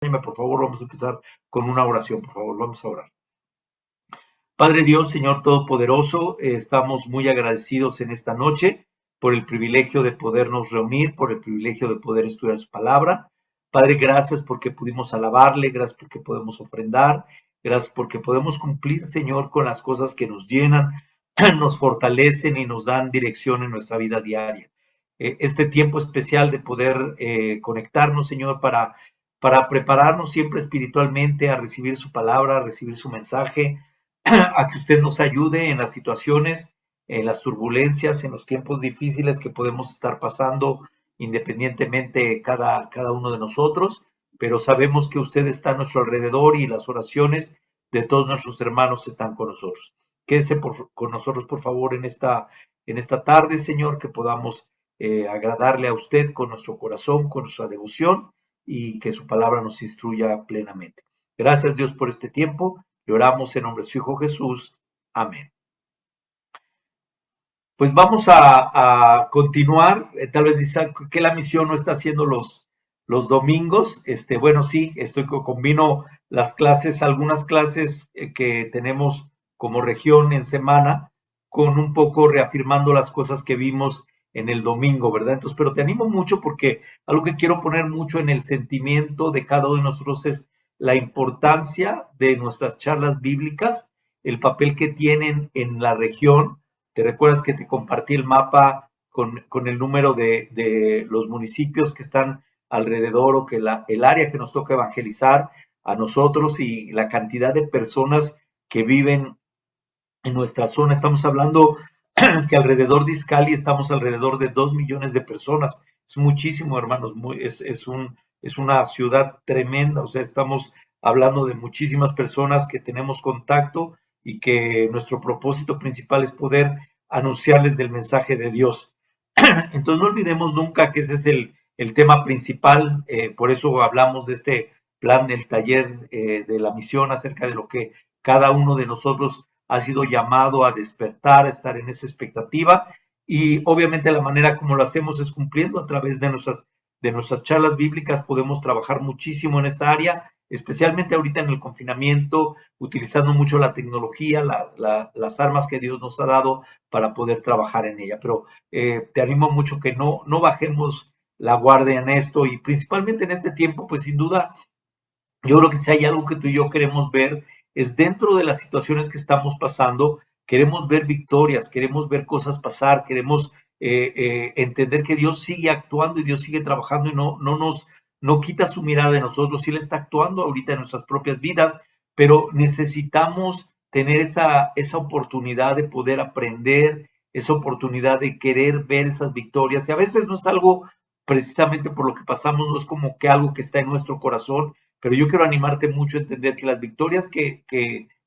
Por favor, vamos a empezar con una oración, por favor, vamos a orar. Padre Dios, Señor Todopoderoso, estamos muy agradecidos en esta noche por el privilegio de podernos reunir, por el privilegio de poder estudiar su palabra. Padre, gracias porque pudimos alabarle, gracias porque podemos ofrendar, gracias porque podemos cumplir, Señor, con las cosas que nos llenan, nos fortalecen y nos dan dirección en nuestra vida diaria. Este tiempo especial de poder conectarnos, Señor, para prepararnos siempre espiritualmente a recibir su palabra, a recibir su mensaje, a que usted nos ayude en las situaciones, en las turbulencias, en los tiempos difíciles que podemos estar pasando independientemente cada uno de nosotros, pero sabemos que usted está a nuestro alrededor y las oraciones de todos nuestros hermanos están con nosotros. Quédese con nosotros, por favor, en esta tarde, Señor, que podamos agradarle a usted con nuestro corazón, con nuestra devoción y que su palabra nos instruya plenamente. Gracias, Dios, por este tiempo. Le oramos en nombre de su Hijo Jesús. Amén. Pues vamos a continuar. Tal vez dice que la misión no está haciendo los domingos. Bueno, sí, combino las clases, algunas clases que tenemos como región en semana, con un poco reafirmando las cosas que vimos en el domingo, ¿verdad? Entonces, pero te animo mucho porque algo que quiero poner mucho en el sentimiento de cada uno de nosotros es la importancia de nuestras charlas bíblicas, el papel que tienen en la región. ¿Te recuerdas que te compartí el mapa con el número de los municipios que están alrededor o que el área que nos toca evangelizar a nosotros y la cantidad de personas que viven en nuestra zona? Estamos hablando que alrededor de Izcali estamos alrededor de 2 millones de personas. Es muchísimo, hermanos, es una ciudad tremenda, o sea, estamos hablando de muchísimas personas que tenemos contacto y que nuestro propósito principal es poder anunciarles del mensaje de Dios. Entonces no olvidemos nunca que ese es el tema principal, por eso hablamos de este plan del taller de la misión acerca de lo que cada uno de nosotros ha sido llamado a despertar, a estar en esa expectativa y obviamente la manera como lo hacemos es cumpliendo a través de nuestras charlas bíblicas. Podemos trabajar muchísimo en esta área, especialmente ahorita en el confinamiento, utilizando mucho la tecnología, las armas que Dios nos ha dado para poder trabajar en ella. Pero te animo mucho que no bajemos la guardia en esto y principalmente en este tiempo, pues sin duda yo creo que si hay algo que tú y yo queremos ver es dentro de las situaciones que estamos pasando, queremos ver victorias, queremos ver cosas pasar, queremos entender que Dios sigue actuando y Dios sigue trabajando y no quita su mirada de nosotros. Sí, Él está actuando ahorita en nuestras propias vidas, pero necesitamos tener esa oportunidad de poder aprender, esa oportunidad de querer ver esas victorias. Y a veces no es algo precisamente por lo que pasamos, no es como que algo que está en nuestro corazón, pero yo quiero animarte mucho a entender que las victorias que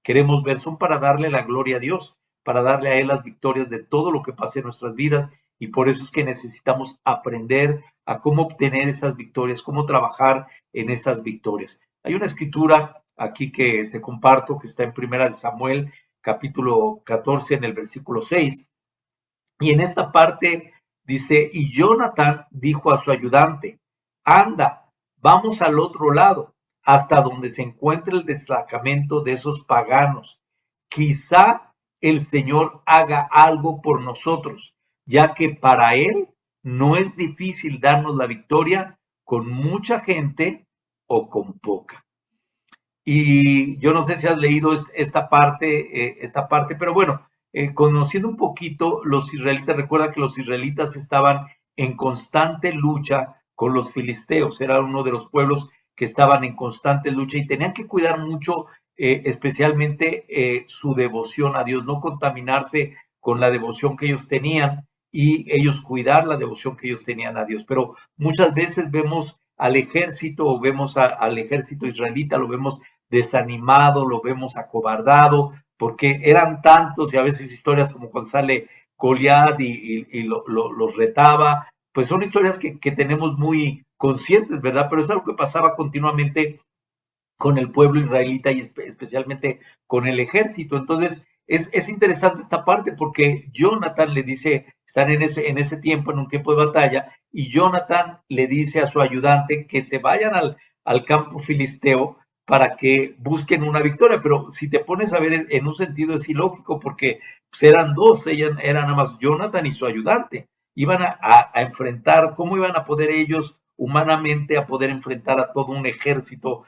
queremos ver son para darle la gloria a Dios, para darle a Él las victorias de todo lo que pase en nuestras vidas, y por eso es que necesitamos aprender a cómo obtener esas victorias, cómo trabajar en esas victorias. Hay una escritura aquí que te comparto que está en Primera de Samuel, capítulo 14, en el versículo 6, y en esta parte dice: y Jonatán dijo a su ayudante: anda, vamos al otro lado, hasta donde se encuentre el destacamento de esos paganos. Quizá el Señor haga algo por nosotros, ya que para Él no es difícil darnos la victoria con mucha gente o con poca. Y yo no sé si has leído esta parte, pero bueno, conociendo un poquito, los israelitas, recuerda que los israelitas estaban en constante lucha con los filisteos, era uno de los pueblos que estaban en constante lucha y tenían que cuidar mucho, especialmente su devoción a Dios, no contaminarse con la devoción que ellos tenían y ellos cuidar la devoción que ellos tenían a Dios. Pero muchas veces vemos al ejército o vemos al ejército israelita, lo vemos desanimado, lo vemos acobardado, porque eran tantos y a veces historias como cuando sale Goliat y los retaba, pues son historias que tenemos muy conscientes, ¿verdad? Pero es algo que pasaba continuamente con el pueblo israelita y especialmente con el ejército. Entonces, es interesante esta parte porque Jonathan le dice, están en ese tiempo, en un tiempo de batalla, y Jonathan le dice a su ayudante que se vayan al campo filisteo para que busquen una victoria. Pero si te pones a ver en un sentido es ilógico porque pues, eran dos, eran nada más Jonathan y su ayudante. Iban a enfrentar, ¿cómo iban a poder ellos humanamente a poder enfrentar a todo un ejército?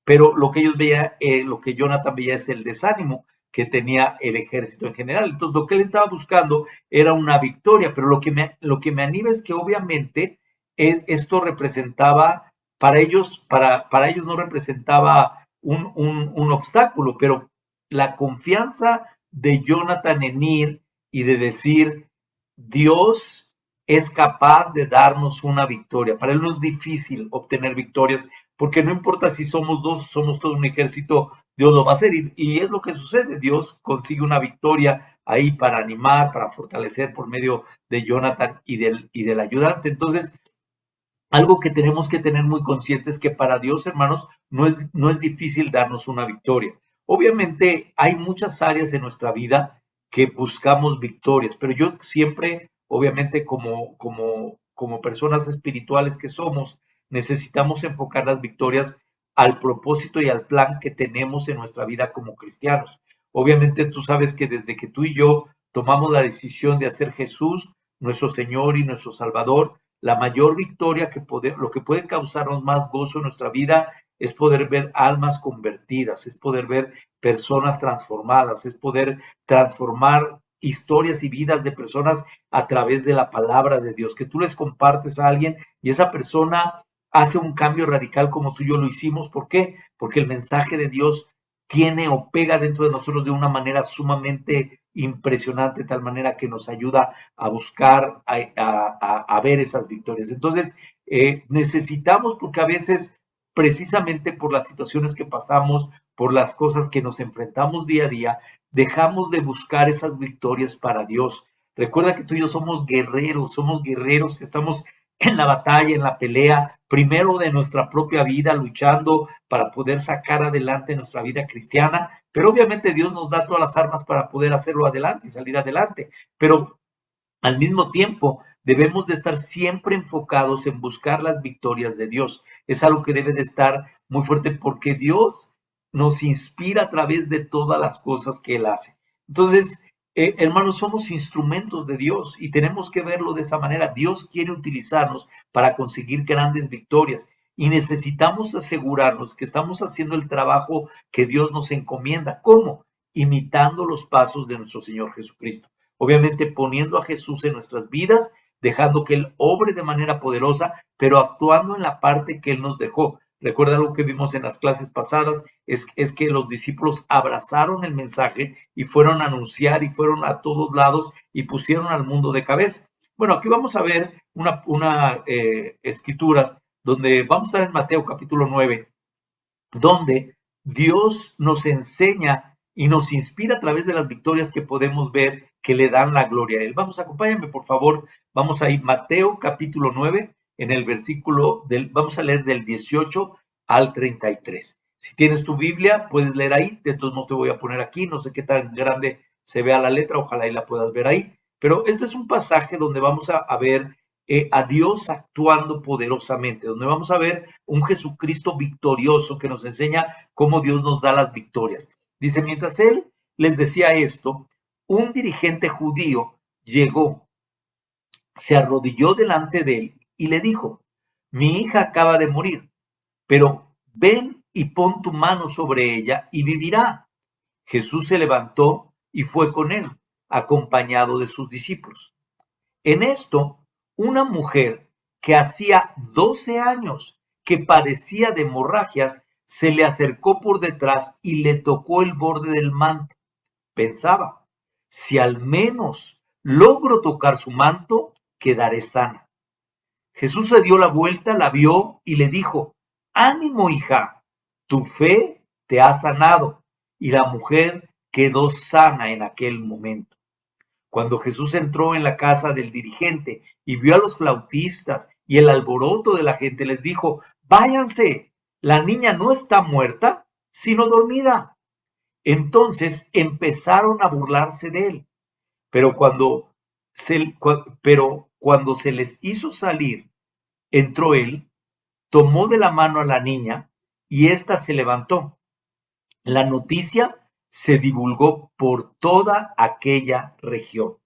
Pero lo que ellos veían, lo que Jonathan veía es el desánimo que tenía el ejército en general. Entonces, lo que él estaba buscando era una victoria, pero lo que me anima es que obviamente esto representaba, para ellos no representaba un obstáculo, pero la confianza de Jonathan en ir y de decir, Dios es capaz de darnos una victoria. Para él no es difícil obtener victorias, porque no importa si somos dos, somos todo un ejército, Dios lo va a hacer. Y es lo que sucede. Dios consigue una victoria ahí para animar, para fortalecer por medio de Jonathan y del ayudante. Entonces, algo que tenemos que tener muy consciente es que para Dios, hermanos, no es difícil darnos una victoria. Obviamente hay muchas áreas en nuestra vida que buscamos victorias, pero yo siempre, obviamente como personas espirituales que somos, necesitamos enfocar las victorias al propósito y al plan que tenemos en nuestra vida como cristianos. Obviamente tú sabes que desde que tú y yo tomamos la decisión de hacer Jesús nuestro Señor y nuestro Salvador, la mayor victoria lo que puede causarnos más gozo en nuestra vida es poder ver almas convertidas, es poder ver personas transformadas, es poder transformar historias y vidas de personas a través de la palabra de Dios, que tú les compartes a alguien y esa persona hace un cambio radical como tú y yo lo hicimos. ¿Por qué? Porque el mensaje de Dios tiene o pega dentro de nosotros de una manera sumamente impresionante, de tal manera que nos ayuda a buscar, a ver esas victorias. Entonces, necesitamos, porque a veces, precisamente por las situaciones que pasamos, por las cosas que nos enfrentamos día a día, dejamos de buscar esas victorias para Dios. Recuerda que tú y yo somos guerreros que estamos en la batalla, en la pelea, primero de nuestra propia vida, luchando para poder sacar adelante nuestra vida cristiana, pero obviamente Dios nos da todas las armas para poder hacerlo adelante y salir adelante, pero al mismo tiempo debemos de estar siempre enfocados en buscar las victorias de Dios. Es algo que debe de estar muy fuerte porque Dios nos inspira a través de todas las cosas que Él hace. Entonces, hermanos, somos instrumentos de Dios y tenemos que verlo de esa manera. Dios quiere utilizarnos para conseguir grandes victorias y necesitamos asegurarnos que estamos haciendo el trabajo que Dios nos encomienda. ¿Cómo? Imitando los pasos de nuestro Señor Jesucristo. Obviamente poniendo a Jesús en nuestras vidas, dejando que Él obre de manera poderosa, pero actuando en la parte que Él nos dejó. Recuerda algo que vimos en las clases pasadas, es que los discípulos abrazaron el mensaje y fueron a anunciar y fueron a todos lados y pusieron al mundo de cabeza. Bueno, aquí vamos a ver una escrituras donde vamos a estar en Mateo capítulo 9, donde Dios nos enseña y nos inspira a través de las victorias que podemos ver que le dan la gloria a Él. Vamos, acompáñame por favor, vamos a ir Mateo capítulo 9, en el versículo vamos a leer del 18 al 33. Si tienes tu Biblia, puedes leer ahí, de todos modos te voy a poner aquí, no sé qué tan grande se vea la letra, ojalá y la puedas ver ahí, pero este es un pasaje donde vamos a ver a Dios actuando poderosamente, donde vamos a ver un Jesucristo victorioso que nos enseña cómo Dios nos da las victorias. Dice, mientras él les decía esto, un dirigente judío llegó, se arrodilló delante de él y le dijo, mi hija acaba de morir, pero ven y pon tu mano sobre ella y vivirá. Jesús se levantó y fue con él, acompañado de sus discípulos. En esto, una mujer que hacía 12 años que padecía de hemorragias se le acercó por detrás y le tocó el borde del manto. Pensaba, si al menos logro tocar su manto, quedaré sana. Jesús se dio la vuelta, la vio y le dijo, ánimo, hija, tu fe te ha sanado. Y la mujer quedó sana en aquel momento. Cuando Jesús entró en la casa del dirigente y vio a los flautistas y el alboroto de la gente, les dijo, váyanse, la niña no está muerta, sino dormida. Entonces empezaron a burlarse de él, pero cuando se les hizo salir, entró él tomó de la mano a la niña y ésta se levantó. La noticia se divulgó por toda aquella región.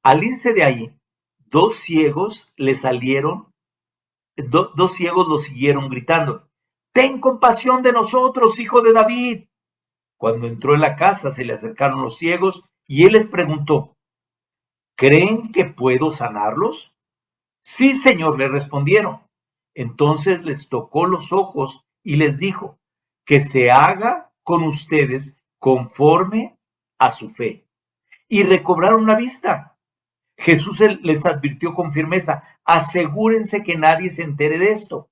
Al irse de ahí, dos ciegos le salieron, dos ciegos lo siguieron gritando: «Ten compasión de nosotros, hijo de David». Cuando entró en la casa, se le acercaron los ciegos y él les preguntó: «¿Creen que puedo sanarlos?». «Sí, Señor», le respondieron. Entonces les tocó los ojos y les dijo: «Que se haga con ustedes conforme a su fe». Y recobraron la vista. Jesús les advirtió con firmeza: «Asegúrense que nadie se entere de esto».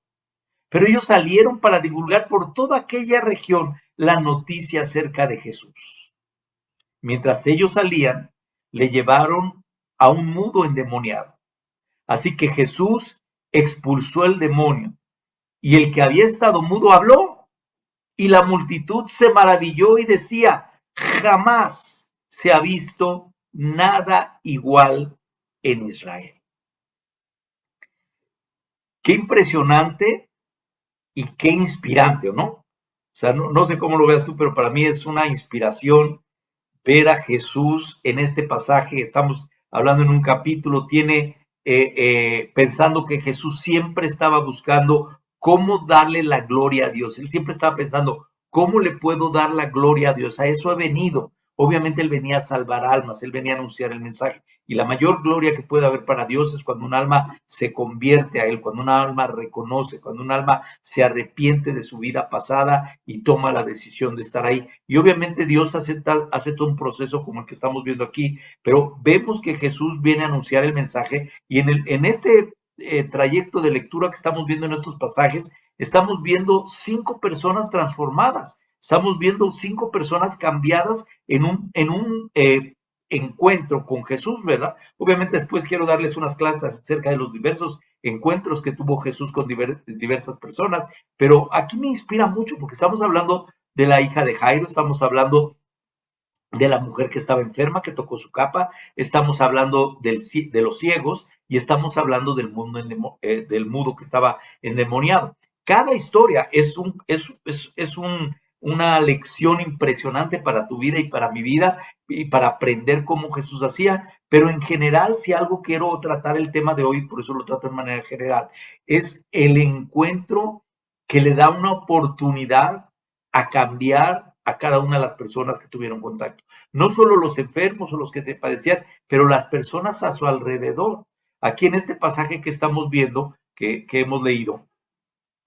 Pero ellos salieron para divulgar por toda aquella región la noticia acerca de Jesús. Mientras ellos salían, le llevaron a un mudo endemoniado. Así que Jesús expulsó el demonio, y el que había estado mudo habló, y la multitud se maravilló y decía: «Jamás se ha visto nada igual en Israel». Qué impresionante y qué inspirante, ¿o no? O sea, no sé cómo lo veas tú, pero para mí es una inspiración ver a Jesús en este pasaje. Estamos hablando en un capítulo, pensando que Jesús siempre estaba buscando cómo darle la gloria a Dios. Él siempre estaba pensando: ¿cómo le puedo dar la gloria a Dios? A eso he venido. Obviamente él venía a salvar almas, él venía a anunciar el mensaje. Y la mayor gloria que puede haber para Dios es cuando un alma se convierte a él, cuando un alma reconoce, cuando un alma se arrepiente de su vida pasada y toma la decisión de estar ahí. Y obviamente Dios hace todo un proceso como el que estamos viendo aquí, pero vemos que Jesús viene a anunciar el mensaje, y en este trayecto de lectura que estamos viendo en estos pasajes, estamos viendo 5 personas transformadas. Estamos viendo 5 personas cambiadas en un encuentro con Jesús, ¿verdad? Obviamente después quiero darles unas clases acerca de los diversos encuentros que tuvo Jesús con diversas personas, pero aquí me inspira mucho porque estamos hablando de la hija de Jairo, estamos hablando de la mujer que estaba enferma, que tocó su capa, estamos hablando de los ciegos y estamos hablando del mudo que estaba endemoniado. Cada historia es una lección impresionante para tu vida y para mi vida, y para aprender cómo Jesús hacía, pero en general, si algo quiero tratar el tema de hoy, por eso lo trato de manera general, es el encuentro que le da una oportunidad a cambiar a cada una de las personas que tuvieron contacto. No solo los enfermos o los que te padecían, pero las personas a su alrededor. Aquí en este pasaje que estamos viendo, que hemos leído,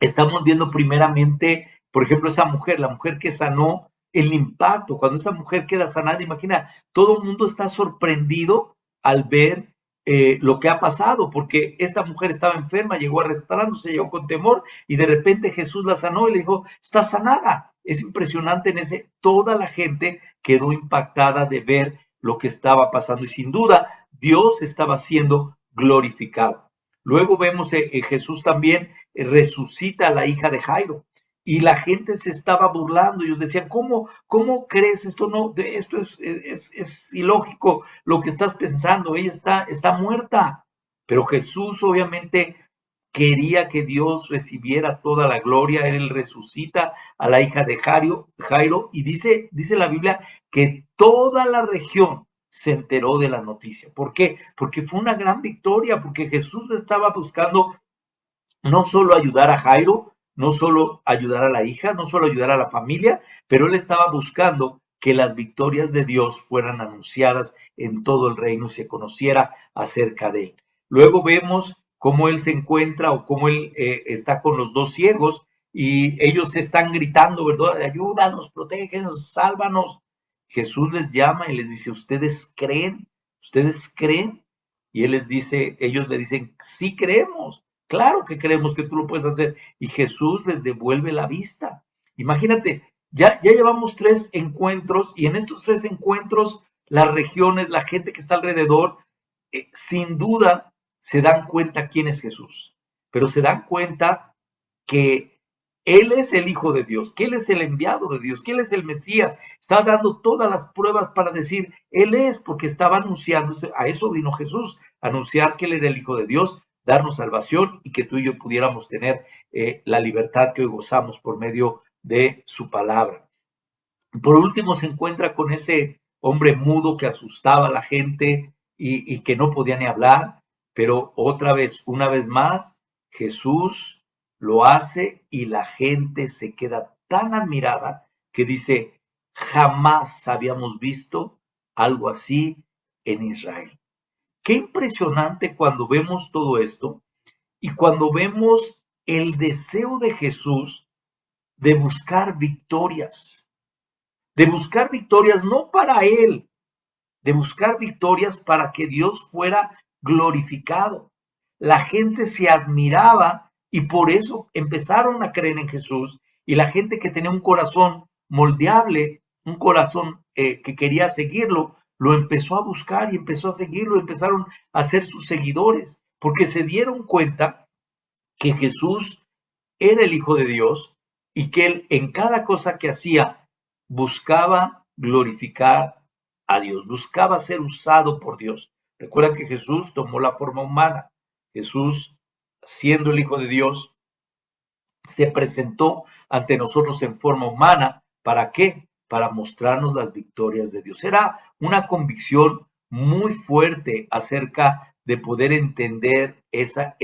estamos viendo primeramente, por ejemplo, esa mujer, la mujer que sanó, el impacto. Cuando esa mujer queda sanada, imagina, todo el mundo está sorprendido al ver lo que ha pasado, porque esta mujer estaba enferma, llegó arrastrándose, llegó con temor, y de repente Jesús la sanó y le dijo: está sanada. Es impresionante toda la gente quedó impactada de ver lo que estaba pasando, y sin duda Dios estaba siendo glorificado. Luego vemos Jesús también resucita a la hija de Jairo, y la gente se estaba burlando. Ellos decían: ¿cómo crees? Esto es ilógico lo que estás pensando, ella está muerta. Pero Jesús obviamente quería que Dios recibiera toda la gloria. Él resucita a la hija de Jairo, y dice la Biblia que toda la región se enteró de la noticia. ¿Por qué? Porque fue una gran victoria, porque Jesús estaba buscando no solo ayudar a Jairo, no solo ayudar a la hija, no solo ayudar a la familia, pero él estaba buscando que las victorias de Dios fueran anunciadas en todo el reino y se conociera acerca de él. Luego vemos cómo él se encuentra, o cómo él está con los dos ciegos, y ellos se están gritando, ¿verdad? Ayúdanos, protégenos, sálvanos. Jesús les llama y les dice: ¿ustedes creen? ¿Ustedes creen? Y ellos le dicen: sí creemos. Claro que creemos que tú lo puedes hacer. Y Jesús les devuelve la vista. Imagínate, ya llevamos 3 encuentros, y en estos 3 encuentros las regiones, la gente que está alrededor, sin duda se dan cuenta quién es Jesús, pero se dan cuenta que Él es el Hijo de Dios, que Él es el enviado de Dios, que Él es el Mesías. Está dando todas las pruebas para decir: Él es, porque estaba anunciando, a eso vino Jesús, a anunciar que Él era el Hijo de Dios. darnos salvación y que tú y yo pudiéramos tener la libertad que hoy gozamos por medio de su palabra. Por último, se encuentra con ese hombre mudo que asustaba a la gente y que no podía ni hablar, pero otra vez, una vez más, Jesús lo hace y la gente se queda tan admirada que dice, jamás habíamos visto algo así en Israel. Qué impresionante cuando vemos todo esto y cuando vemos el deseo de Jesús de buscar victorias no para él, de buscar victorias para que Dios fuera glorificado. La gente se admiraba y por eso empezaron a creer en Jesús, y la gente que tenía un corazón moldeable, un corazón que quería seguirlo, lo empezó a buscar y empezó a seguirlo, empezaron a ser sus seguidores, porque se dieron cuenta que Jesús era el Hijo de Dios y que él en cada cosa que hacía buscaba glorificar a Dios, buscaba ser usado por Dios. Recuerda que Jesús tomó la forma humana. Jesús, siendo el Hijo de Dios, se presentó ante nosotros en forma humana. ¿Para qué? Para mostrarnos las victorias de Dios. Era una convicción muy fuerte acerca de poder entender esa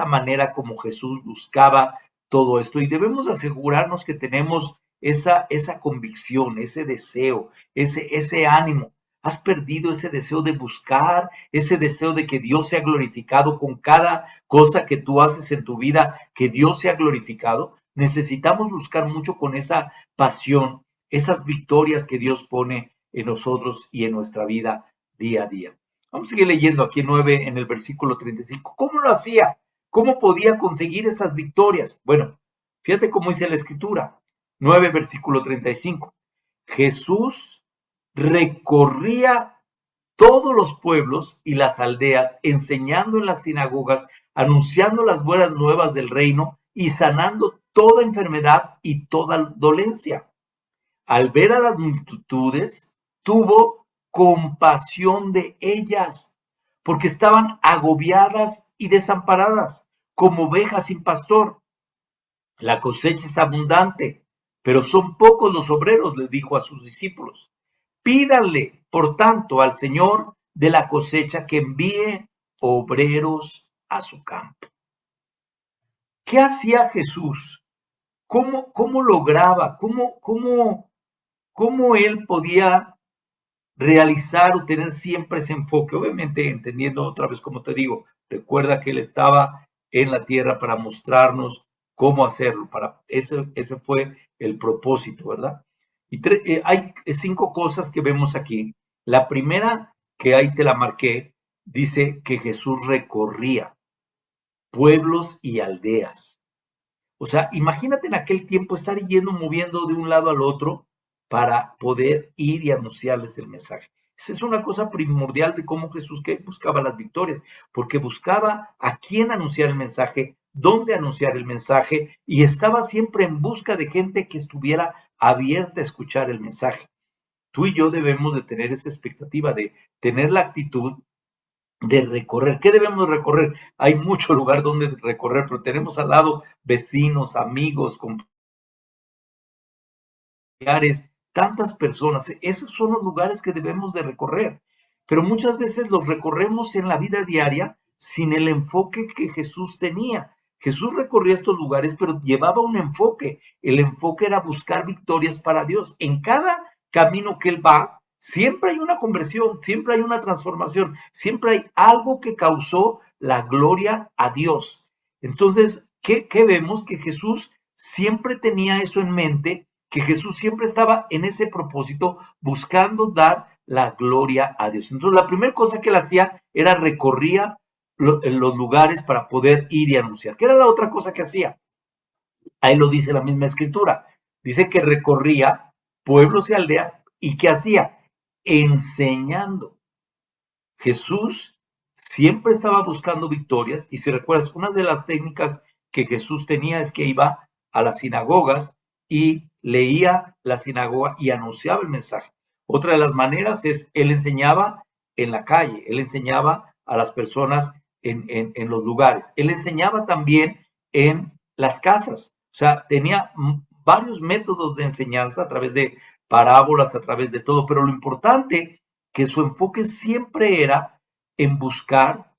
manera como Jesús buscaba todo esto. Y debemos asegurarnos que tenemos esa convicción, ese deseo, ese ánimo. ¿Has perdido ese deseo de buscar, ese deseo de que Dios sea glorificado con cada cosa que tú haces en tu vida, que Dios sea glorificado? Necesitamos buscar mucho con esa pasión, esas victorias que Dios pone en nosotros y en nuestra vida día a día. Vamos a seguir leyendo aquí 9 en el versículo 35. ¿Cómo lo hacía? ¿Cómo podía conseguir esas victorias? Bueno, fíjate cómo dice la escritura. 9, versículo 35. Jesús recorría todos los pueblos y las aldeas, enseñando en las sinagogas, anunciando las buenas nuevas del reino y sanando toda enfermedad y toda dolencia. Al ver a las multitudes, tuvo compasión de ellas, porque estaban agobiadas y desamparadas, como ovejas sin pastor. La cosecha es abundante, pero son pocos los obreros, le dijo a sus discípulos. Pídanle, por tanto, al Señor de la cosecha que envíe obreros a su campo. ¿Qué hacía Jesús? ¿Cómo lograba? ¿Cómo él podía realizar o tener siempre ese enfoque? Obviamente, entendiendo otra vez, como te digo, recuerda que él estaba en la tierra para mostrarnos cómo hacerlo. Ese fue el propósito, ¿verdad? Y hay 5 cosas que vemos aquí. La primera, que ahí te la marqué, dice que Jesús recorría pueblos y aldeas. O sea, imagínate en aquel tiempo estar yendo, moviendo de un lado al otro para poder ir y anunciarles el mensaje. Esa es una cosa primordial de cómo Jesús buscaba las victorias, porque buscaba a quién anunciar el mensaje, dónde anunciar el mensaje, y estaba siempre en busca de gente que estuviera abierta a escuchar el mensaje. Tú y yo debemos de tener esa expectativa, de tener la actitud de recorrer. ¿Qué debemos recorrer? Hay mucho lugar donde recorrer, pero tenemos al lado vecinos, amigos, familiares, tantas personas. Esos son los lugares que debemos de recorrer. Pero muchas veces los recorremos en la vida diaria sin el enfoque que Jesús tenía. Jesús recorría estos lugares, pero llevaba un enfoque. El enfoque era buscar victorias para Dios. En cada camino que él va, siempre hay una conversión, siempre hay una transformación, siempre hay algo que causó la gloria a Dios. Entonces, ¿qué vemos? Que Jesús siempre tenía eso en mente, que Jesús siempre estaba en ese propósito, buscando dar la gloria a Dios. Entonces, la primera cosa que él hacía era recorría los lugares para poder ir y anunciar. ¿Qué era la otra cosa que hacía? Ahí lo dice la misma escritura. Dice que recorría pueblos y aldeas. ¿Y qué hacía? Enseñando. Jesús siempre estaba buscando victorias. Y si recuerdas, una de las técnicas que Jesús tenía es que iba a las sinagogas y leía la sinagoga y anunciaba el mensaje. Otra de las maneras es, él enseñaba en la calle, él enseñaba a las personas en los lugares. Él enseñaba también en las casas. O sea, tenía varios métodos de enseñanza a través de parábolas, a través de todo, pero lo importante que su enfoque siempre era en buscar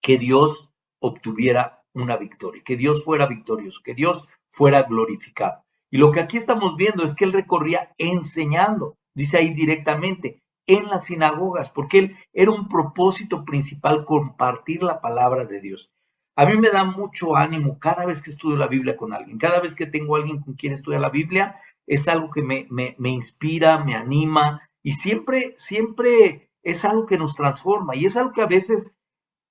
que Dios obtuviera una victoria, que Dios fuera victorioso, que Dios fuera glorificado. Y lo que aquí estamos viendo es que él recorría enseñando, dice ahí directamente, en las sinagogas, porque él era un propósito principal compartir la palabra de Dios. A mí me da mucho ánimo cada vez que estudio la Biblia con alguien, cada vez que tengo a alguien con quien estudiar la Biblia, es algo que me inspira, me anima y siempre es algo que nos transforma y es algo que a veces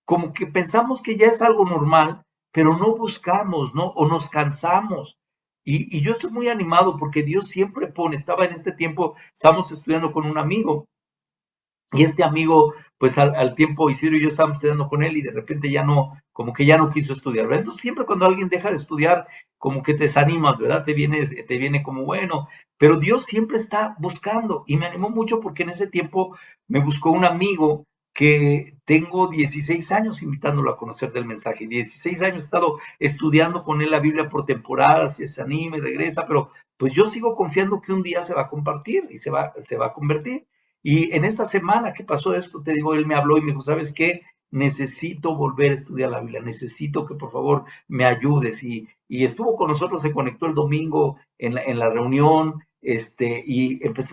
como que pensamos que ya es algo normal, pero no buscamos, ¿no? O nos cansamos. Y yo estoy muy animado porque Dios siempre pone, estaba en este tiempo, estábamos estudiando con un amigo, y este amigo, pues al tiempo Isidro y yo estábamos estudiando con él y de repente ya no, como que ya no quiso estudiar, ¿verdad? Entonces siempre cuando alguien deja de estudiar, como que te desanimas, ¿verdad? Te viene como bueno, pero Dios siempre está buscando y me animó mucho porque en ese tiempo me buscó un amigo que tengo 16 años invitándolo a conocer del mensaje. 16 años he estado estudiando con él la Biblia por temporadas, y se anima y regresa, pero pues yo sigo confiando que un día se va a compartir y se va a convertir. Y en esta semana que pasó esto, te digo, él me habló y me dijo, ¿sabes qué? Necesito volver a estudiar la Biblia, necesito que por favor me ayudes. Y estuvo con nosotros, se conectó el domingo en la reunión,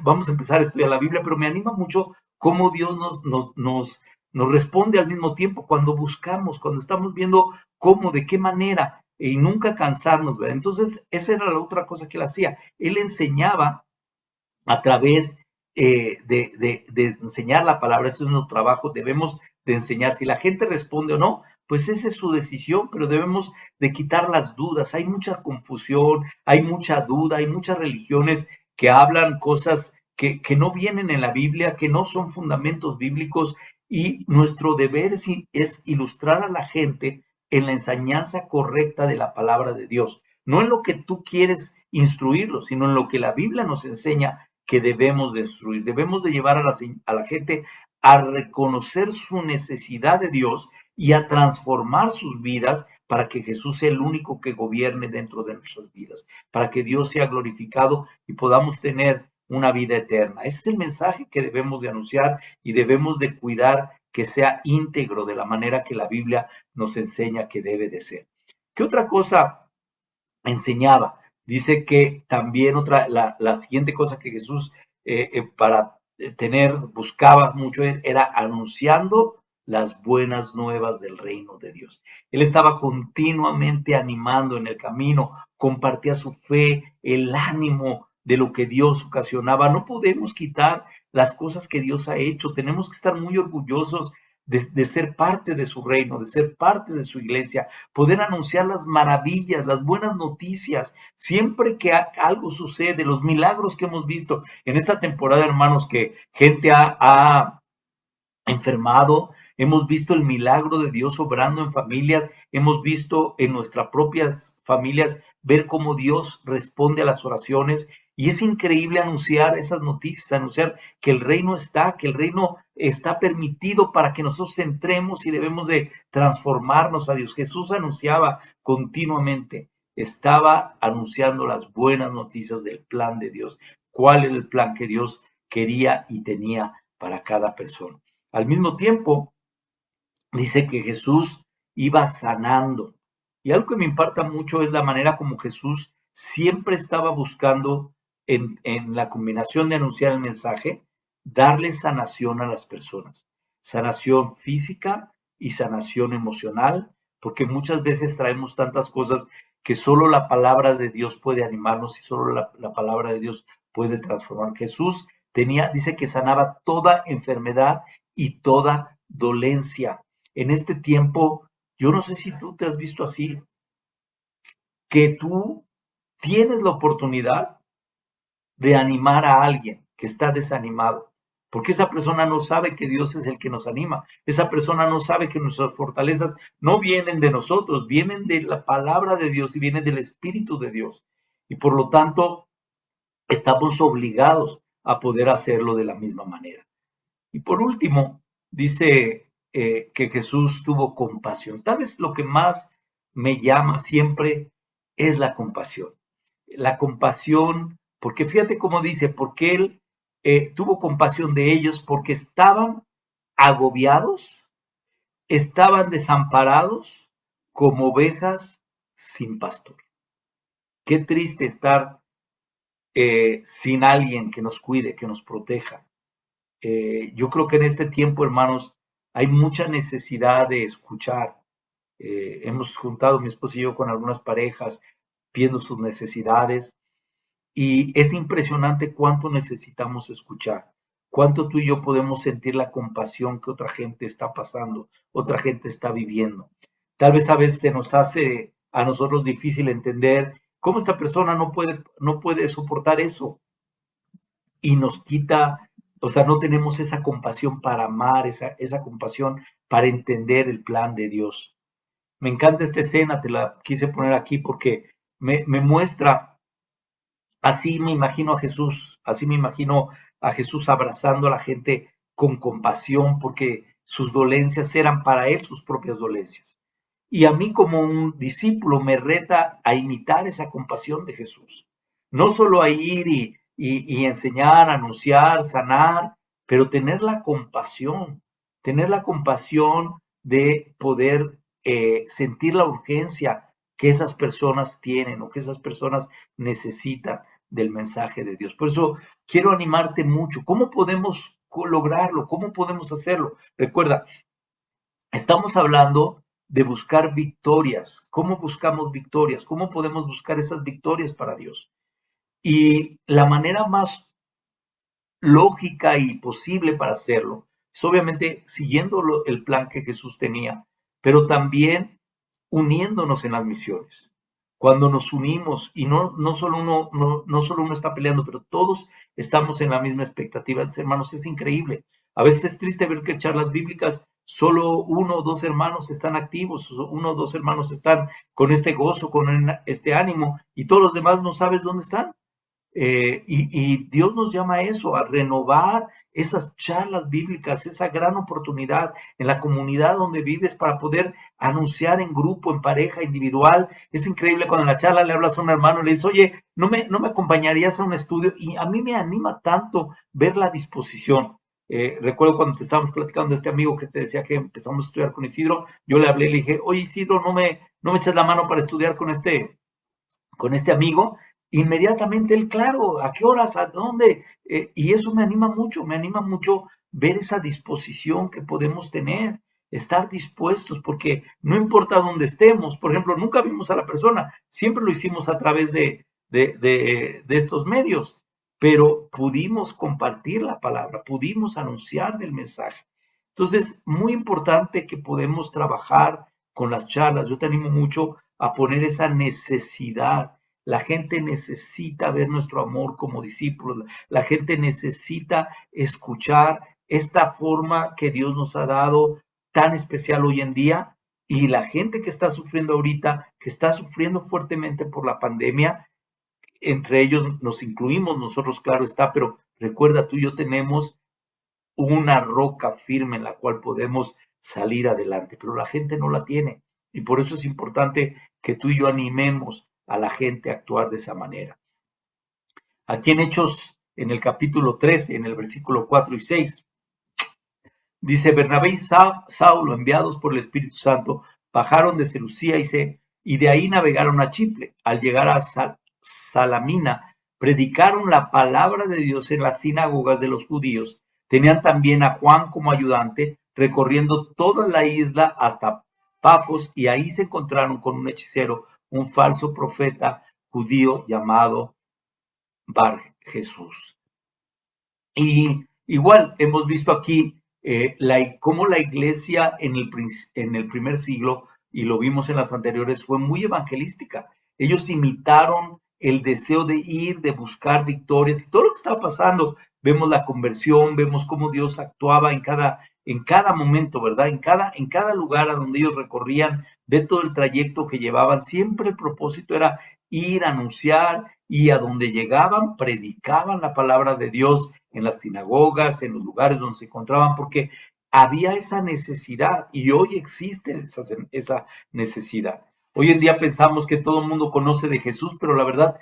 vamos a empezar a estudiar la Biblia, pero me anima mucho cómo Dios nos responde al mismo tiempo cuando buscamos, cuando estamos viendo cómo, de qué manera, y nunca cansarnos, ¿verdad? Entonces, esa era la otra cosa que él hacía. Él enseñaba a través de enseñar la palabra, ese es nuestro trabajo, debemos de enseñar. Si la gente responde o no, pues esa es su decisión, pero debemos de quitar las dudas. Hay mucha confusión, hay mucha duda, hay muchas religiones que hablan cosas que no vienen en la Biblia, que no son fundamentos bíblicos, y nuestro deber es ilustrar a la gente en la enseñanza correcta de la palabra de Dios, no en lo que tú quieres instruirlos, sino en lo que la Biblia nos enseña que debemos de instruir. Debemos de llevar a la gente a reconocer su necesidad de Dios y a transformar sus vidas para que Jesús sea el único que gobierne dentro de nuestras vidas, para que Dios sea glorificado y podamos tener una vida eterna. Ese es el mensaje que debemos de anunciar y debemos de cuidar que sea íntegro de la manera que la Biblia nos enseña que debe de ser. ¿Qué otra cosa enseñaba? Dice que también la siguiente cosa que Jesús para buscaba mucho era anunciando las buenas nuevas del reino de Dios. Él estaba continuamente animando en el camino, compartía su fe, el ánimo de lo que Dios ocasionaba. No podemos quitar las cosas que Dios ha hecho, tenemos que estar muy orgullosos de ser parte de su reino, de ser parte de su iglesia, poder anunciar las maravillas, las buenas noticias, siempre que algo sucede, los milagros que hemos visto en esta temporada, hermanos, que gente ha enfermado, hemos visto el milagro de Dios obrando en familias, hemos visto en nuestras propias familias ver cómo Dios responde a las oraciones y es increíble anunciar esas noticias, anunciar que el reino está, que el reino está permitido para que nosotros entremos y debemos de transformarnos a Dios. Jesús anunciaba continuamente, estaba anunciando las buenas noticias del plan de Dios. ¿Cuál era el plan que Dios quería y tenía para cada persona? Al mismo tiempo, dice que Jesús iba sanando. Y algo que me impacta mucho es la manera como Jesús siempre estaba buscando en la combinación de anunciar el mensaje, darle sanación a las personas. Sanación física y sanación emocional, porque muchas veces traemos tantas cosas que solo la palabra de Dios puede animarnos y solo la palabra de Dios puede transformar. Jesús dice que sanaba toda enfermedad y toda dolencia. En este tiempo, yo no sé si tú te has visto así, que tú tienes la oportunidad de animar a alguien que está desanimado, porque esa persona no sabe que Dios es el que nos anima, esa persona no sabe que nuestras fortalezas no vienen de nosotros, vienen de la palabra de Dios y vienen del Espíritu de Dios. Y por lo tanto, estamos obligados a poder hacerlo de la misma manera. Y por último, dice que Jesús tuvo compasión. Tal vez lo que más me llama siempre es la compasión. La compasión, porque fíjate cómo dice, porque Él tuvo compasión de ellos porque estaban agobiados, estaban desamparados como ovejas sin pastor. Qué triste estar sin alguien que nos cuide, que nos proteja. Yo creo que en este tiempo, hermanos, hay mucha necesidad de escuchar. Hemos juntado mi esposo y yo con algunas parejas viendo sus necesidades y es impresionante cuánto necesitamos escuchar, cuánto tú y yo podemos sentir la compasión que otra gente está pasando, otra gente está viviendo. Tal vez a veces se nos hace a nosotros difícil entender cómo esta persona no puede soportar eso y nos quita, o sea, no tenemos esa compasión para amar, esa compasión para entender el plan de Dios. Me encanta esta escena, te la quise poner aquí porque me muestra, así me imagino a Jesús, así me imagino a Jesús abrazando a la gente con compasión porque sus dolencias eran para él sus propias dolencias. Y a mí como un discípulo me reta a imitar esa compasión de Jesús. No solo a ir y enseñar, anunciar, sanar, pero tener la compasión de poder sentir la urgencia que esas personas tienen o que esas personas necesitan del mensaje de Dios. Por eso quiero animarte mucho. ¿Cómo podemos lograrlo? ¿Cómo podemos hacerlo? Recuerda, estamos hablando de buscar victorias. ¿Cómo buscamos victorias? ¿Cómo podemos buscar esas victorias para Dios? Y la manera más lógica y posible para hacerlo es obviamente siguiendo el plan que Jesús tenía, pero también uniéndonos en las misiones. Cuando nos unimos y no solo uno está peleando, pero todos estamos en la misma expectativa. Hermanos, es increíble. A veces es triste ver que en charlas bíblicas solo uno o dos hermanos están activos, uno o dos hermanos están con este gozo, con este ánimo, y todos los demás no sabes dónde están. Y Dios nos llama a eso, a renovar esas charlas bíblicas, esa gran oportunidad en la comunidad donde vives para poder anunciar en grupo, en pareja, individual. Es increíble cuando en la charla le hablas a un hermano y le dices, oye, ¿no me acompañarías a un estudio? Y a mí me anima tanto ver la disposición. Recuerdo cuando te estábamos platicando de este amigo que te decía que empezamos a estudiar con Isidro, yo le hablé y le dije, oye Isidro, ¿no me echas la mano para estudiar con este amigo? Inmediatamente él, claro, ¿a qué horas? ¿A dónde? Y eso me anima mucho ver esa disposición que podemos tener, estar dispuestos, porque no importa dónde estemos, por ejemplo, nunca vimos a la persona, siempre lo hicimos a través de estos medios, pero pudimos compartir la palabra, pudimos anunciar del mensaje. Entonces, muy importante que podemos trabajar con las charlas. Yo te animo mucho a poner esa necesidad. La gente necesita ver nuestro amor como discípulos. La gente necesita escuchar esta forma que Dios nos ha dado tan especial hoy en día. Y la gente que está sufriendo ahorita, que está sufriendo fuertemente por la pandemia, entre ellos nos incluimos nosotros, claro está, pero recuerda, tú y yo tenemos una roca firme en la cual podemos salir adelante, pero la gente no la tiene. Y por eso es importante que tú y yo animemos a la gente a actuar de esa manera. Aquí en Hechos, en el capítulo 13, en el versículo 4 y 6, dice, Bernabé y Saulo, enviados por el Espíritu Santo, bajaron de Seleucía y de ahí navegaron a Chipre. Al llegar a Salamina, predicaron la palabra de Dios en las sinagogas de los judíos. Tenían también a Juan como ayudante, recorriendo toda la isla hasta Pafos, y ahí se encontraron con un hechicero, un falso profeta judío llamado Bar Jesús. Y igual hemos visto aquí cómo la iglesia en el primer siglo, y lo vimos en las anteriores, fue muy evangelística. Ellos imitaron el deseo de ir, de buscar victorias, y todo lo que estaba pasando. Vemos la conversión, vemos cómo Dios actuaba en cada momento, ¿verdad? En cada lugar a donde ellos recorrían, de todo el trayecto que llevaban, siempre el propósito era ir a anunciar, y a donde llegaban predicaban la palabra de Dios en las sinagogas, en los lugares donde se encontraban, porque había esa necesidad y hoy existe esa necesidad. Hoy en día pensamos que todo el mundo conoce de Jesús, pero la verdad,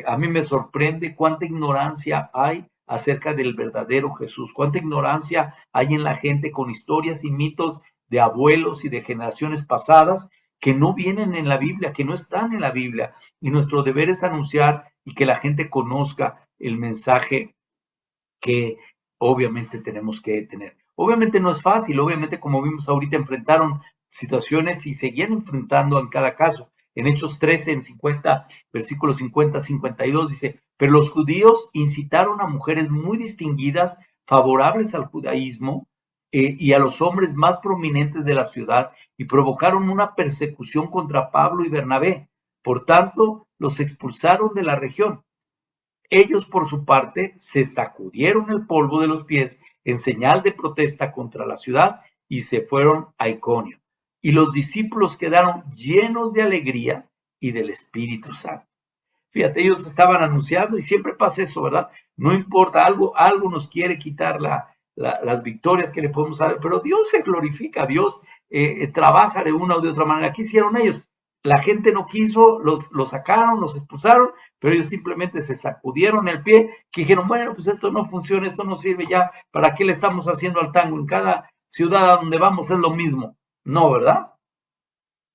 a mí me sorprende cuánta ignorancia hay acerca del verdadero Jesús, cuánta ignorancia hay en la gente con historias y mitos de abuelos y de generaciones pasadas que no vienen en la Biblia, que no están en la Biblia. Y nuestro deber es anunciar y que la gente conozca el mensaje que obviamente tenemos que tener. Obviamente no es fácil, obviamente como vimos ahorita enfrentaron situaciones y seguían enfrentando en cada caso. En Hechos 13, en 50, versículos 50-52 dice, pero los judíos incitaron a mujeres muy distinguidas, favorables al judaísmo, y a los hombres más prominentes de la ciudad, y provocaron una persecución contra Pablo y Bernabé. Por tanto, los expulsaron de la región. Ellos, por su parte, se sacudieron el polvo de los pies en señal de protesta contra la ciudad y se fueron a Iconio. Y los discípulos quedaron llenos de alegría y del Espíritu Santo. Fíjate, ellos estaban anunciando y siempre pasa eso, ¿verdad? No importa, algo nos quiere quitar las victorias que le podemos dar, pero Dios se glorifica, Dios trabaja de una o de otra manera. ¿Qué hicieron ellos? La gente no quiso, los sacaron, los expulsaron, pero ellos simplemente se sacudieron el pie, que dijeron, bueno, pues esto no funciona, esto no sirve ya, ¿para qué le estamos haciendo al tango? En cada ciudad a donde vamos es lo mismo. No, ¿verdad?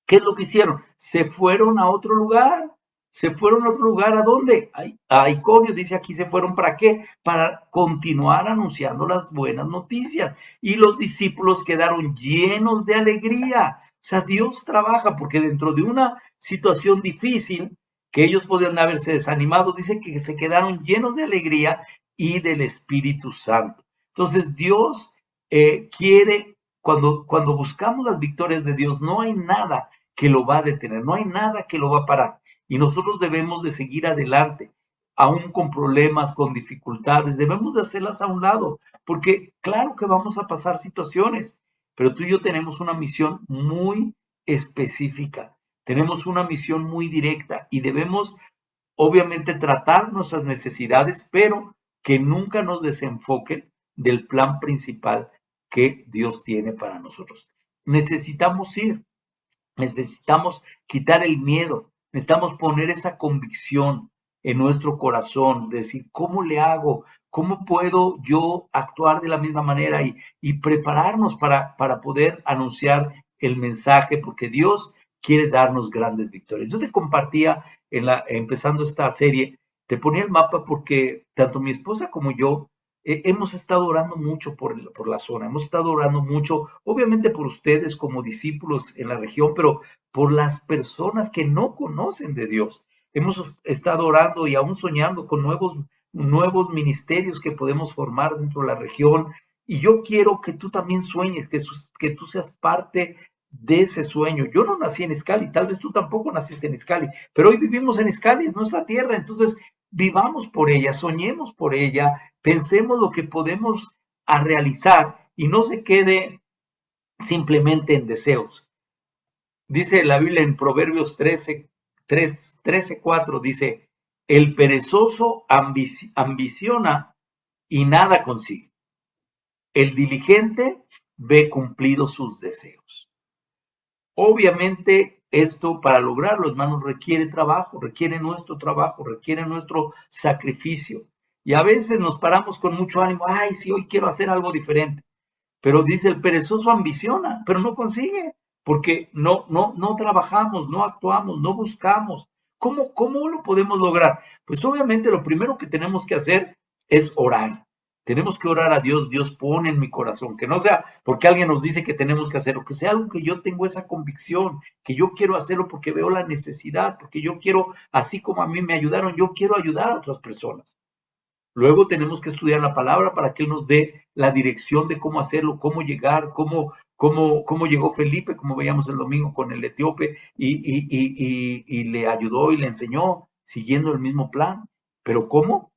¿Qué es lo que hicieron? Se fueron a otro lugar. ¿Se fueron a otro lugar? ¿A dónde? A Iconio, dice aquí, ¿se fueron para qué? Para continuar anunciando las buenas noticias. Y los discípulos quedaron llenos de alegría. O sea, Dios trabaja porque dentro de una situación difícil, que ellos podían haberse desanimado, dice que se quedaron llenos de alegría y del Espíritu Santo. Entonces, Dios quiere, cuando buscamos las victorias de Dios, no hay nada que lo va a detener, no hay nada que lo va a parar. Y nosotros debemos de seguir adelante, aún con problemas, con dificultades, debemos de hacerlas a un lado, porque claro que vamos a pasar situaciones, pero tú y yo tenemos una misión muy específica, tenemos una misión muy directa y debemos obviamente tratar nuestras necesidades, pero que nunca nos desenfoquen del plan principal que Dios tiene para nosotros. Necesitamos ir, necesitamos quitar el miedo, necesitamos poner esa convicción en nuestro corazón, decir, ¿cómo le hago? ¿Cómo puedo yo actuar de la misma manera y prepararnos para poder anunciar el mensaje? Porque Dios quiere darnos grandes victorias. Yo te compartía, empezando esta serie, te ponía el mapa porque tanto mi esposa como yo hemos estado orando mucho por la zona, hemos estado orando mucho, obviamente por ustedes como discípulos en la región, pero por las personas que no conocen de Dios. Hemos estado orando y aún soñando con nuevos ministerios que podemos formar dentro de la región. Y yo quiero que tú también sueñes, que tú seas parte de ese sueño. Yo no nací en Izcalli, tal vez tú tampoco naciste en Izcalli, pero hoy vivimos en Izcalli, es nuestra tierra, entonces vivamos por ella, soñemos por ella, pensemos lo que podemos a realizar y no se quede simplemente en deseos. Dice la Biblia en Proverbios 13:4, dice, el perezoso ambiciona y nada consigue. El diligente ve cumplidos sus deseos. Obviamente esto para lograrlo, hermanos, requiere trabajo, requiere nuestro trabajo, requiere nuestro sacrificio. Y a veces nos paramos con mucho ánimo, ay, sí, hoy quiero hacer algo diferente. Pero dice, el perezoso ambiciona, pero no consigue, porque no trabajamos, no actuamos, no buscamos. ¿Cómo lo podemos lograr? Pues obviamente lo primero que tenemos que hacer es orar. Tenemos que orar a Dios, Dios pone en mi corazón, que no sea porque alguien nos dice que tenemos que hacerlo, que sea algo que yo tengo esa convicción, que yo quiero hacerlo porque veo la necesidad, porque yo quiero, así como a mí me ayudaron, yo quiero ayudar a otras personas. Luego tenemos que estudiar la palabra para que Él nos dé la dirección de cómo hacerlo, cómo llegar, cómo llegó Felipe, como veíamos el domingo con el etíope, y le ayudó y le enseñó siguiendo el mismo plan. Pero ¿cómo?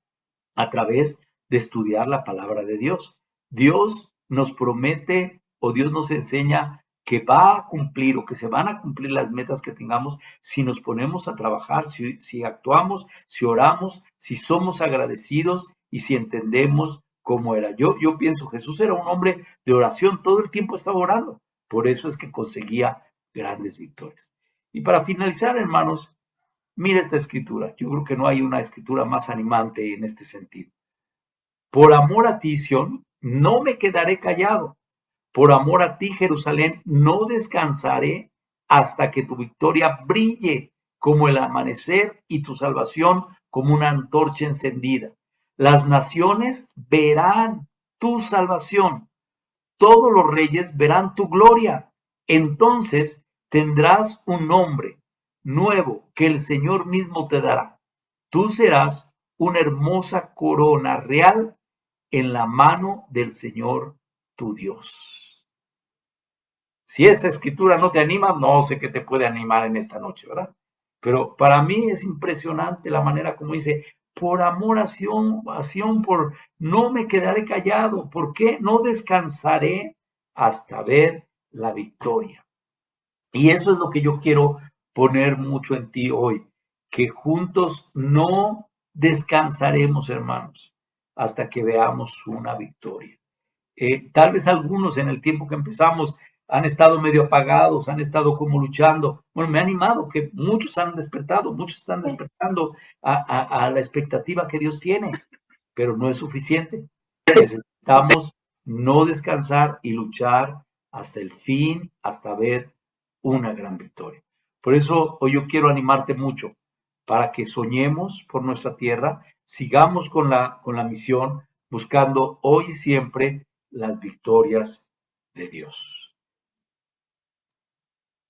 A través de estudiar la palabra de Dios. Dios nos promete o Dios nos enseña que va a cumplir o que se van a cumplir las metas que tengamos si nos ponemos a trabajar, si actuamos, si oramos, si somos agradecidos y si entendemos cómo era. Yo pienso, Jesús era un hombre de oración, todo el tiempo estaba orando. Por eso es que conseguía grandes victorias. Y para finalizar, hermanos, mira esta escritura. Yo creo que no hay una escritura más animante en este sentido. Por amor a ti, Sión, no me quedaré callado. Por amor a ti, Jerusalén, no descansaré hasta que tu victoria brille como el amanecer y tu salvación como una antorcha encendida. Las naciones verán tu salvación, todos los reyes verán tu gloria. Entonces tendrás un nombre nuevo que el Señor mismo te dará. Tú serás una hermosa corona real en la mano del Señor tu Dios. Si esa escritura no te anima, no sé qué te puede animar en esta noche, ¿verdad? Pero para mí es impresionante la manera como dice, por amor a Sión, por no me quedaré callado, ¿por qué? No descansaré hasta ver la victoria. Y eso es lo que yo quiero poner mucho en ti hoy, que juntos no descansaremos, hermanos, hasta que veamos una victoria. Tal vez algunos en el tiempo que empezamos han estado medio apagados, han estado como luchando. Bueno, me ha animado que muchos han despertado, muchos están despertando a la expectativa que Dios tiene, pero no es suficiente. Necesitamos no descansar y luchar hasta el fin, hasta ver una gran victoria. Por eso hoy yo quiero animarte mucho para que soñemos por nuestra tierra, sigamos con la misión, buscando hoy y siempre las victorias de Dios.